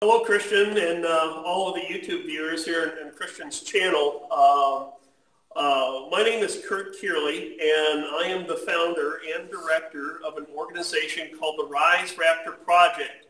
Hello, Christian, and all of the YouTube viewers here in Christian's channel. My name is Kurt Kearley, and I am the founder and director of an organization called the Rise Raptor Project.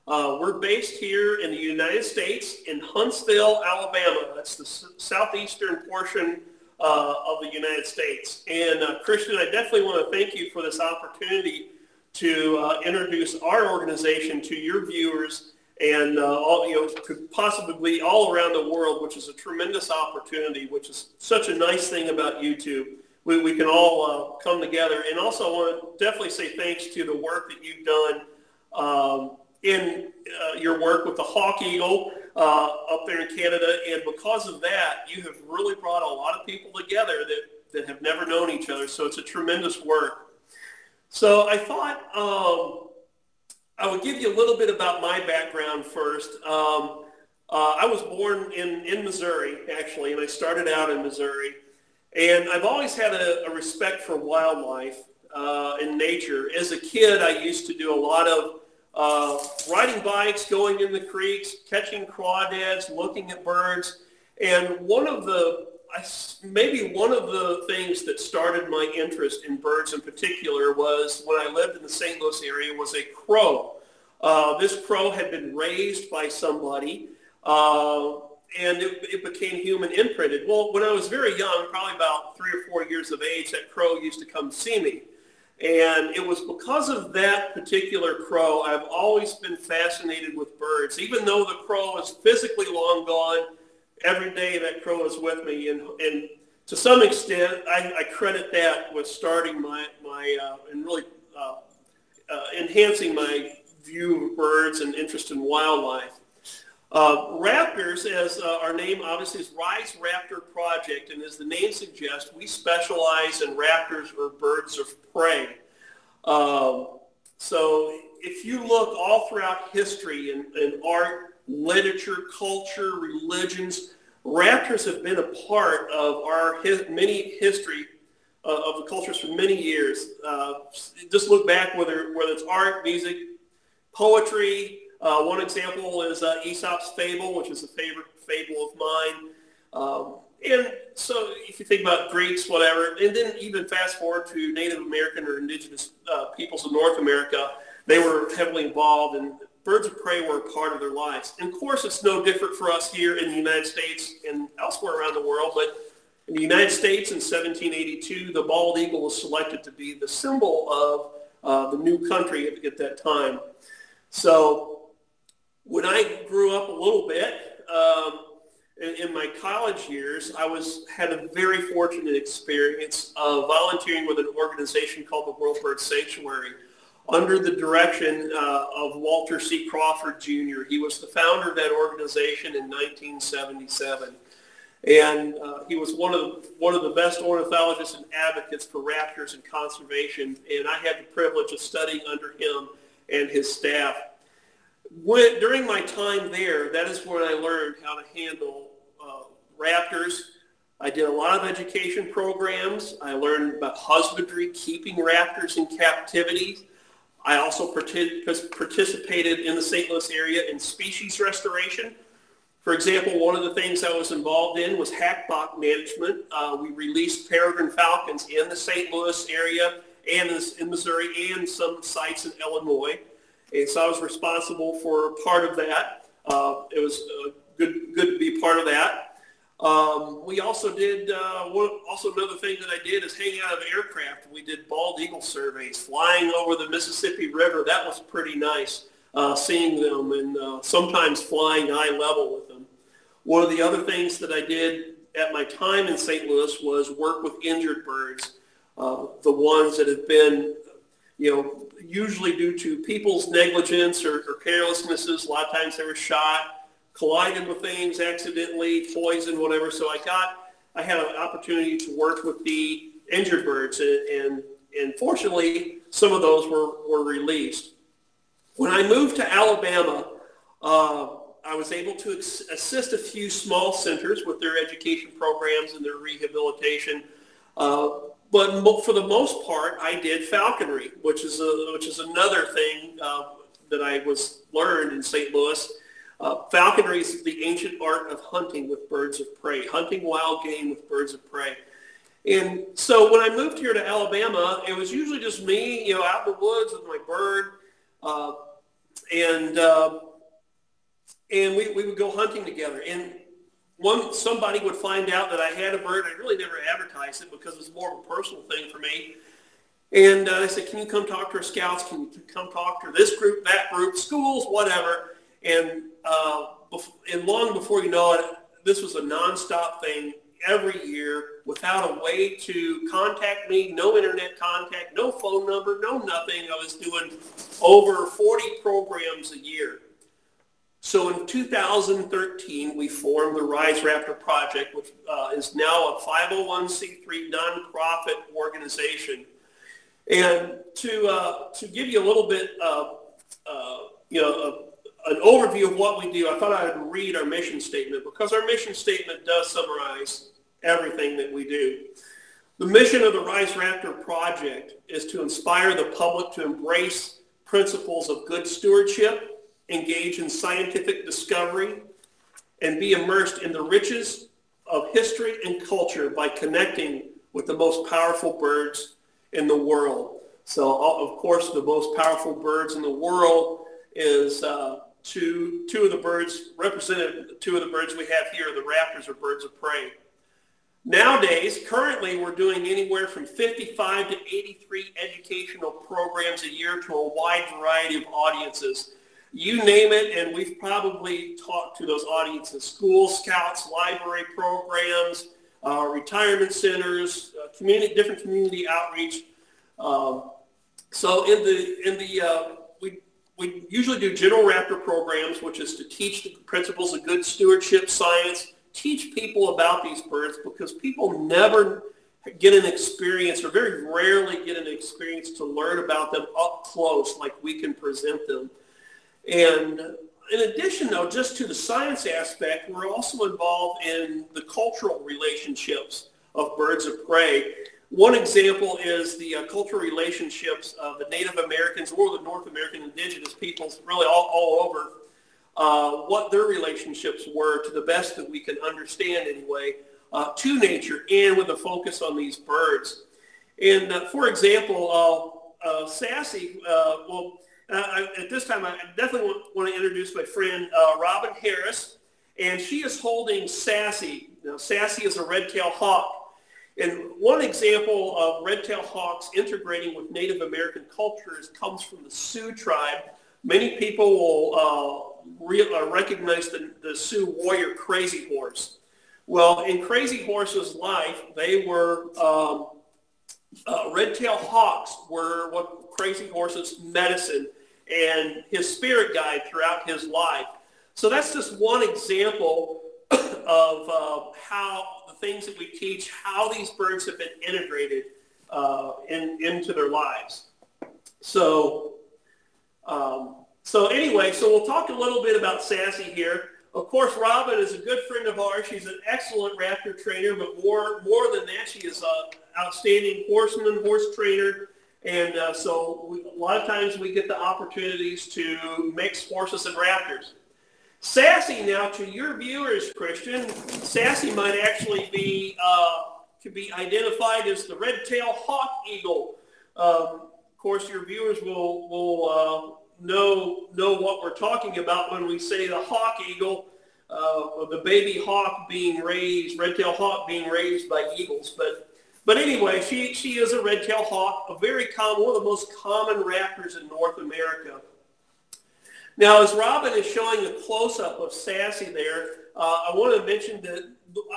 We're based here in the United States in Huntsville, Alabama. That's the southeastern portion of the United States. And Christian, I definitely want to thank you for this opportunity to introduce our organization to your viewers and to possibly all around the world, which is a tremendous opportunity, which is such a nice thing about YouTube. We can all come together. And also I want to definitely say thanks to the work that you've done in your work with the Hawk Eagle up there in Canada. And because of that, you have really brought a lot of people together that have never known each other. So it's a tremendous work. So I thought I would give you a little bit about my background first. I was born in Missouri, actually, and I started out in Missouri. And I've always had a respect for wildlife and nature. As a kid, I used to do a lot of riding bikes, going in the creeks, catching crawdads, looking at birds. And maybe one of the things that started my interest in birds in particular was when I lived in the St. Louis area was a crow. This crow had been raised by somebody and it became human imprinted. Well, when I was very young, probably about 3 or 4 years of age, that crow used to come see me. And it was because of that particular crow, I've always been fascinated with birds. Even though the crow is physically long gone, every day that crow is with me, and to some extent, I credit that with starting and really enhancing my view of birds and interest in wildlife. Raptors, as our name obviously is Rise Raptor Project, and as the name suggests, we specialize in raptors or birds of prey. So if you look all throughout history in art, literature, culture, religions, raptors have been a part of our many history of the cultures for many years. Just look back, whether it's art, music, poetry. One example is Aesop's Fable, which is a favorite fable of mine. And so if you think about Greeks, whatever, and then even fast forward to Native American or indigenous peoples of North America, they were heavily involved, and birds of prey were a part of their lives. And of course, it's no different for us here in the United States and elsewhere around the world, but in the United States in 1782, the bald eagle was selected to be the symbol of the new country at that time. So when I grew up a little bit, in my college years, I had a very fortunate experience of volunteering with an organization called the World Bird Sanctuary under the direction of Walter C. Crawford, Jr. He was the founder of that organization in 1977. And he was one of the best ornithologists and advocates for raptors and conservation. And I had the privilege of studying under him and his staff. During my time there, that is when I learned how to handle raptors. I did a lot of education programs. I learned about husbandry, keeping raptors in captivity. I also participated in the St. Louis area in species restoration. For example, one of the things I was involved in was hackbutt management. We released peregrine falcons in the St. Louis area and in Missouri and some sites in Illinois. And so I was responsible for part of that. It was good to be part of that. We also did, another thing that I did is hang out of aircraft. We did bald eagle surveys, flying over the Mississippi River. That was pretty nice, seeing them and sometimes flying eye level with them. One of the other things that I did at my time in St. Louis was work with injured birds, the ones that have been, usually due to people's negligence or carelessnesses. A lot of times they were shot, collided with things accidentally, poisoned, whatever. So I had an opportunity to work with the injured birds, and fortunately, some of those were released. When I moved to Alabama, I was able to assist a few small centers with their education programs and their rehabilitation. But for the most part, I did falconry, which is another thing that I learned in St. Louis. Falconry is the ancient art of hunting with birds of prey, hunting wild game with birds of prey. And so when I moved here to Alabama, it was usually just me, out in the woods with my bird, and we would go hunting together. And somebody would find out that I had a bird. I really never advertised it because it was more of a personal thing for me. And I said, can you come talk to our scouts? Can you come talk to this group, that group, schools, whatever? And long before you know it, this was a nonstop thing every year without a way to contact me, no internet contact, no phone number, no nothing. I was doing over 40 programs a year. So in 2013, we formed the Rise Raptor Project, which is now a 501c3 nonprofit organization. And to give you a little bit of, an overview of what we do, I thought I would read our mission statement because our mission statement does summarize everything that we do. The mission of the Rise Raptor Project is to inspire the public to embrace principles of good stewardship, engage in scientific discovery, and be immersed in the riches of history and culture by connecting with the most powerful birds in the world. So, of course, the most powerful birds in the world is two of the birds, represented two of the birds we have here, the raptors, or birds of prey. Nowadays, currently, we're doing anywhere from 55 to 83 educational programs a year to a wide variety of audiences. You name it, and we've probably talked to those audiences: schools, scouts, library programs, retirement centers, different community outreach. We usually do general raptor programs, which is to teach the principles of good stewardship, science, teach people about these birds, because people never get an experience, or very rarely get an experience, to learn about them up close like we can present them. And in addition, though, just to the science aspect, we're also involved in the cultural relationships of birds of prey. One example is the cultural relationships of the Native Americans or the North American indigenous peoples, really all over, what their relationships were, to the best that we can understand anyway, to nature, and with a focus on these birds. And for example, Sassy, at this time I definitely want to introduce my friend Robin Harris, and she is holding Sassy. Now, Sassy is a red-tailed hawk. And one example of red-tailed hawks integrating with Native American cultures comes from the Sioux tribe. Many people will recognize the Sioux warrior Crazy Horse. Well, in Crazy Horse's life, they were red-tailed hawks were what Crazy Horse's medicine and his spirit guide throughout his life. So that's just one example of how the things that we teach, how these birds have been integrated into their lives. So anyway, we'll talk a little bit about Sassy here. Of course, Robin is a good friend of ours. She's an excellent raptor trainer, but more than that, she is an outstanding horseman, horse trainer. And so a lot of times we get the opportunities to mix horses and raptors. Sassy, now, to your viewers, Christian, Sassy might actually be could be identified as the red-tailed hawk eagle. Of course, your viewers will know what we're talking about when we say the hawk eagle, the baby hawk being raised, red-tailed hawk being raised by eagles. But anyway, she is a red-tailed hawk, a very common, one of the most common raptors in North America. Now, as Robin is showing a close-up of Sassy there, I want to mention that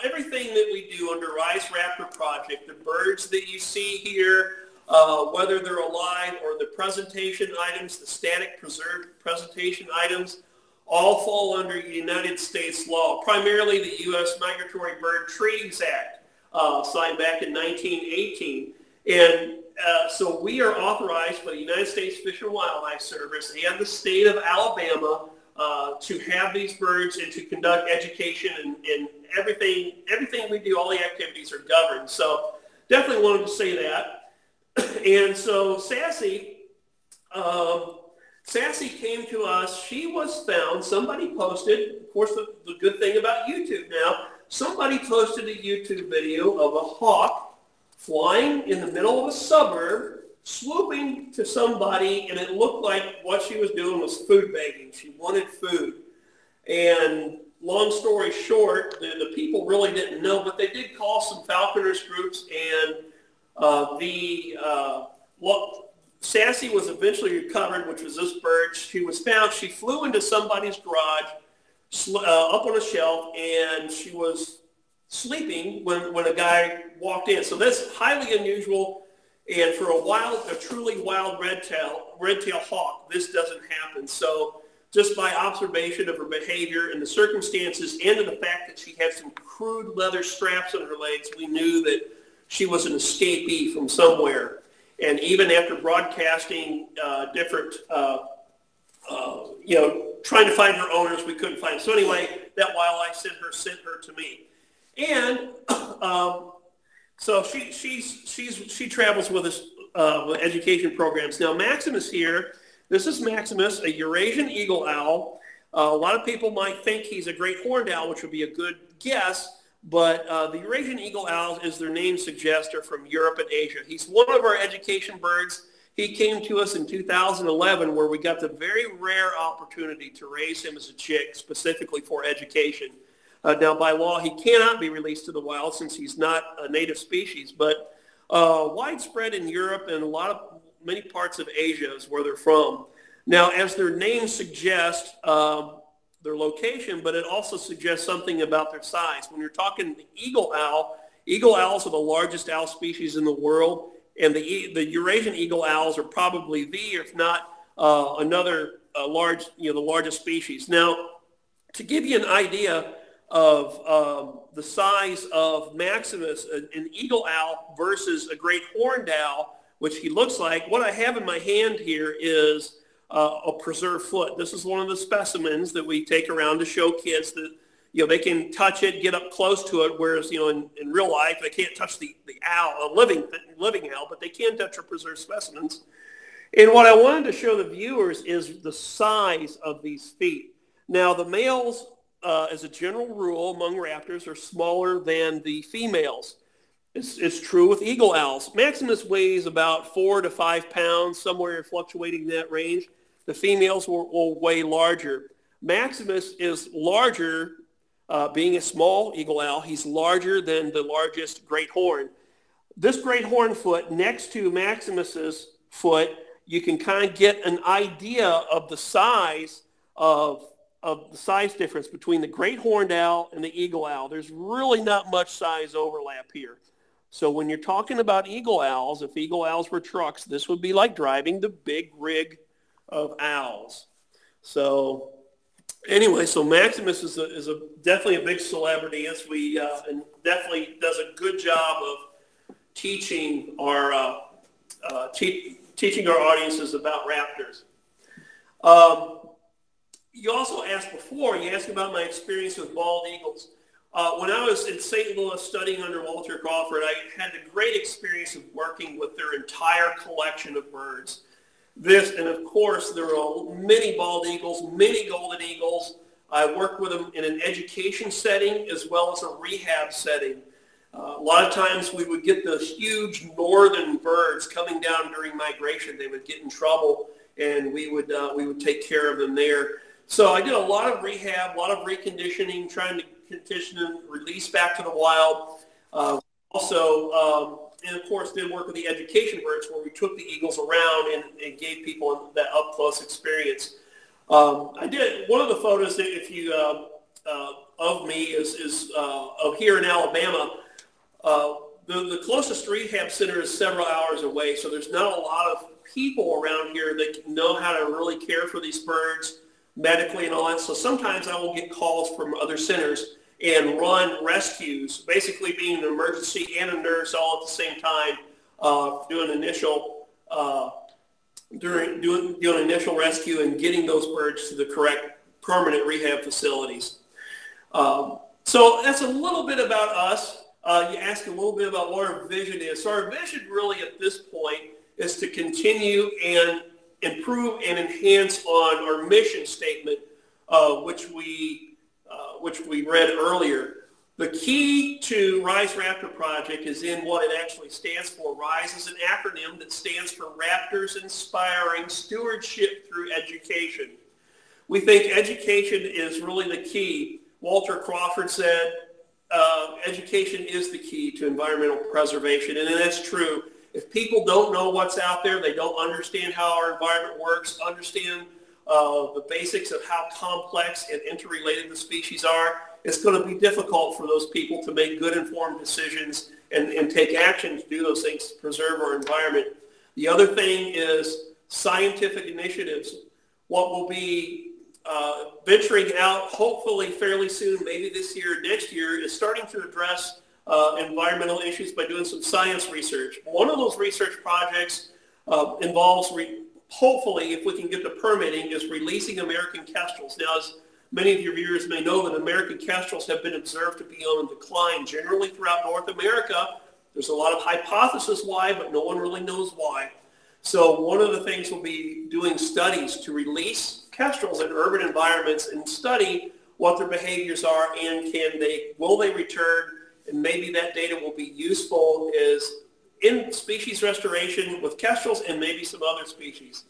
everything that we do under Rise Raptor Project, the birds that you see here, whether they're alive or the presentation items, the static preserved presentation items, all fall under United States law, primarily the U.S. Migratory Bird Treaties Act, signed back in 1918. And so we are authorized by the United States Fish and Wildlife Service and the state of Alabama to have these birds and to conduct education, and everything we do, all the activities are governed. So definitely wanted to say that. And so Sassy Sassy came to us. She was found. Somebody posted, of course, the good thing about YouTube now, somebody posted a YouTube video of a hawk flying in the middle of a suburb, swooping to somebody, and it looked like what she was doing was food begging. She wanted food. And long story short, the people really didn't know, but they did call some falconers groups, and Sassy was eventually recovered, which was this bird. She was found. She flew into somebody's garage, up on a shelf, and she was sleeping when a guy walked in. So that's highly unusual. And for a truly wild red-tail hawk, this doesn't happen. So just by observation of her behavior and the circumstances, and of the fact that she had some crude leather straps on her legs, we knew that she was an escapee from somewhere. And even after broadcasting trying to find her owners, we couldn't find them. So anyway, that wildlife sent her to me. And so she travels with us with education programs. Now Maximus here, this is Maximus, a Eurasian eagle owl. A lot of people might think he's a great horned owl, which would be a good guess, but the Eurasian eagle owls, as their name suggests, are from Europe and Asia. He's one of our education birds. He came to us in 2011, where we got the very rare opportunity to raise him as a chick specifically for education. Now, by law, he cannot be released to the wild since he's not a native species, but widespread in Europe and many parts of Asia is where they're from. Now, as their name suggests, their location, but it also suggests something about their size. When you're talking eagle owls are the largest owl species in the world, and the Eurasian eagle owls are probably if not the largest species. Now, to give you an idea of the size of Maximus, an eagle owl versus a great horned owl, which he looks like, what I have in my hand here is a preserved foot. This is one of the specimens that we take around to show kids that, they can touch it, get up close to it, whereas, in real life, they can't touch the owl, a living owl, but they can touch our preserved specimens. And what I wanted to show the viewers is the size of these feet. Now, the males, as a general rule, among raptors, are smaller than the females. It's true with eagle owls. Maximus weighs about 4 to 5 pounds, somewhere fluctuating in that range. The females will weigh larger. Maximus is larger, being a small eagle owl, he's larger than the largest great horn. This great horn foot next to Maximus's foot, you can kind of get an idea of the size difference between the great horned owl and the eagle owl. There's really not much size overlap here. So when you're talking about eagle owls, if eagle owls were trucks, this would be like driving the big rig of owls. So anyway, so Maximus is definitely a big celebrity, as we and definitely does a good job of teaching our audiences about raptors. You also asked about my experience with bald eagles. When I was in St. Louis studying under Walter Crawford, I had the great experience of working with their entire collection of birds. And of course, there are many bald eagles, many golden eagles. I worked with them in an education setting as well as a rehab setting. A lot of times we would get those huge northern birds coming down during migration. They would get in trouble, and we would take care of them there. So I did a lot of rehab, a lot of reconditioning, trying to condition them, release back to the wild. And of course, did work with the education birds, where we took the eagles around and gave people that up-close experience. I did one of the photos that of me is of here in Alabama. The closest rehab center is several hours away, so there's not a lot of people around here that know how to really care for these birds medically and all that. So sometimes I will get calls from other centers and run rescues, basically being an emergency and a nurse all at the same time, doing initial rescue and getting those birds to the correct permanent rehab facilities. So that's a little bit about us. You asked a little bit about what our vision is. So our vision really at this point is to continue and improve and enhance on our mission statement, which we read earlier. The key to Rise Raptor Project is in what it actually stands for. RISE is an acronym that stands for Raptors Inspiring Stewardship Through Education. We think education is really the key. Walter Crawford said, education is the key to environmental preservation, and that's true. If people don't know what's out there, they don't understand how our environment works, understand the basics of how complex and interrelated the species are, it's going to be difficult for those people to make good informed decisions and take action to do those things to preserve our environment. The other thing is scientific initiatives. What will be venturing out hopefully fairly soon, maybe this year or next year, is starting to address environmental issues by doing some science research. One of those research projects involves, hopefully, if we can get the permitting, is releasing American kestrels. Now, as many of your viewers may know, that American kestrels have been observed to be on decline generally throughout North America. There's a lot of hypotheses why, but no one really knows why. So one of the things we'll be doing studies to release kestrels in urban environments and study what their behaviors are and will they return, and maybe that data will be useful as in species restoration with kestrels and maybe some other species.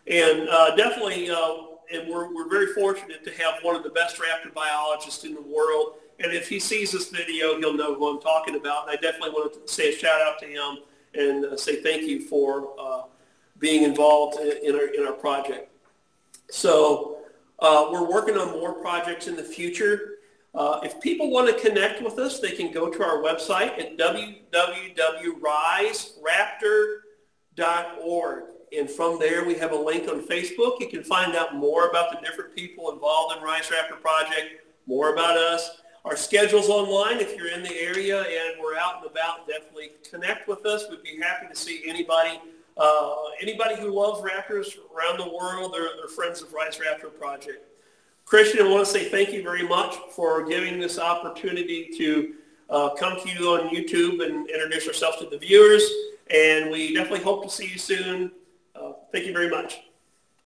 And definitely, and we're very fortunate to have one of the best raptor biologists in the world. And if he sees this video, he'll know who I'm talking about. And I definitely want to say a shout out to him and say thank you for being involved in our project. So we're working on more projects in the future. If people want to connect with us, they can go to our website at www.riseraptor.org. And from there, we have a link on Facebook. You can find out more about the different people involved in Rise Raptor Project, more about us. Our schedule's online. If you're in the area and we're out and about, definitely connect with us. We'd be happy to see anybody who loves raptors around the world. They're friends of Rise Raptor Project. Christian, I want to say thank you very much for giving this opportunity to come to you on YouTube and introduce ourselves to the viewers. And we definitely hope to see you soon. Thank you very much.